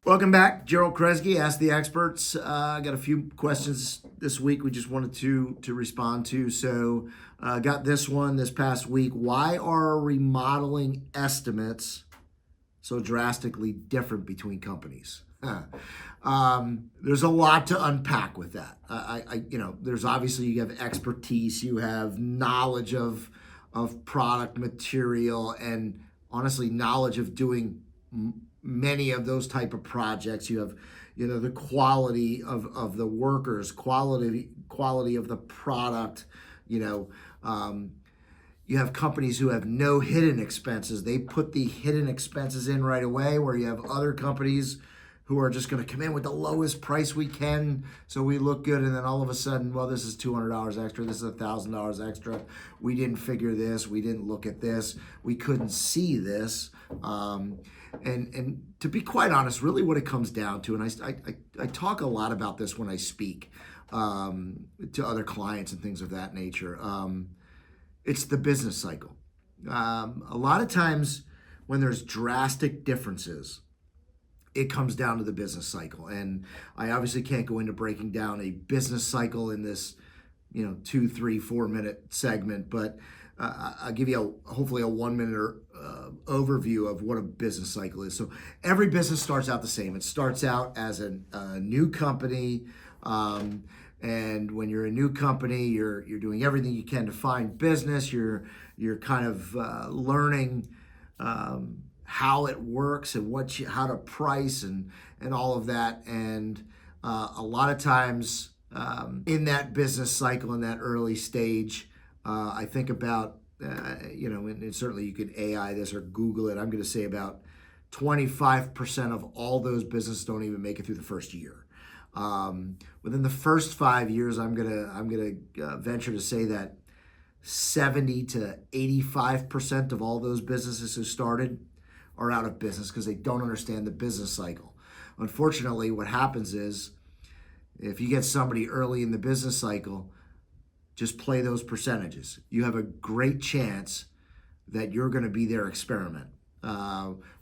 Welcome back, Gerald Kresge, Ask the Experts. I got a few questions this week we just wanted to respond to. So got this one this past week. Why are remodeling estimates so drastically different between companies? There's a lot to unpack with that. There's obviously you have expertise, you have knowledge of product material, and honestly knowledge of doing many of those type of projects. You have, the quality of the workers, quality of the product. You have companies who have no hidden expenses. They put the hidden expenses in right away, where you have other companies who are just going to come in with the lowest price we can so we look good, and then all of a sudden, well, this is $200 extra, this is $1,000 extra. We didn't figure this, we didn't look at this, we couldn't see this. And to be quite honest, really what it comes down to, and I talk a lot about this when I speak to other clients and things of that nature, it's the business cycle. A lot of times when there's drastic differences, it comes down to the business cycle. And I obviously can't go into breaking down a business cycle in this 2, 3, 4 minute segment, but I'll give you hopefully a 1 minute overview of what a business cycle is. So every business starts out the same. It starts out as a new company, and when you're a new company, you're doing everything you can to find business. You're kind of learning how it works and how to price and all of that. And a lot of times in that business cycle, in that early stage, I think about, and certainly you could AI this or Google it. I'm going to say about 25% of all those businesses don't even make it through the first year. Within the first 5 years, I'm gonna venture to say that 70 to 85% of all those businesses who started are out of business because they don't understand the business cycle. Unfortunately, what happens is if you get somebody early in the business cycle, just play those percentages. You have a great chance that you're going to be their experiment.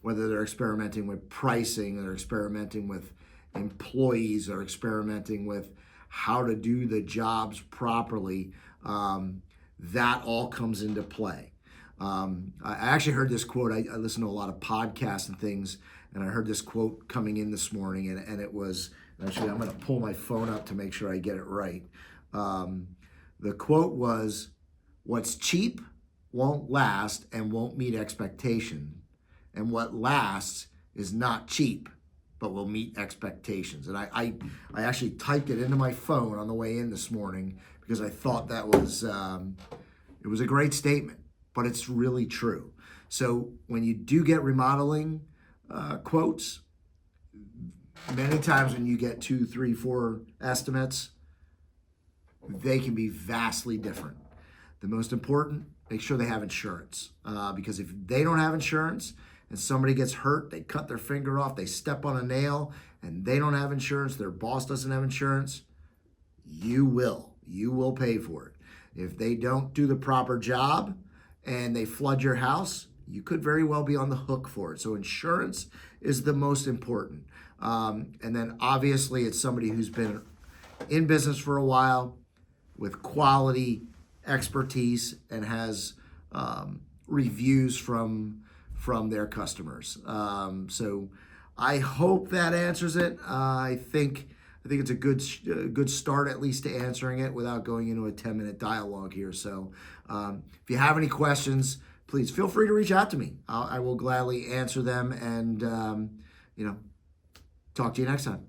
Whether they're experimenting with pricing, or they're experimenting with employees, or experimenting with how to do the jobs properly, that all comes into play. I actually heard this quote. I listen to a lot of podcasts and things, and I heard this quote coming in this morning, and it was, actually, I'm going to pull my phone up to make sure I get it right. The quote was, "What's cheap won't last and won't meet expectation, and what lasts is not cheap, but will meet expectations." And I actually typed it into my phone on the way in this morning because I thought that was, it was a great statement, but it's really true. So when you do get remodeling quotes, many times when you get 2, 3, 4 estimates, they can be vastly different. The most important, make sure they have insurance, because if they don't have insurance and somebody gets hurt, they cut their finger off, they step on a nail, and they don't have insurance, their boss doesn't have insurance, you will pay for it. If they don't do the proper job and they flood your house, you could very well be on the hook for it. So insurance is the most important. And then obviously it's somebody who's been in business for a while with quality expertise and has reviews from their customers. So I hope that answers it. I think it's a good start, at least, to answering it without going into a 10-minute dialogue here. So if you have any questions, please feel free to reach out to me. I will gladly answer them, and talk to you next time.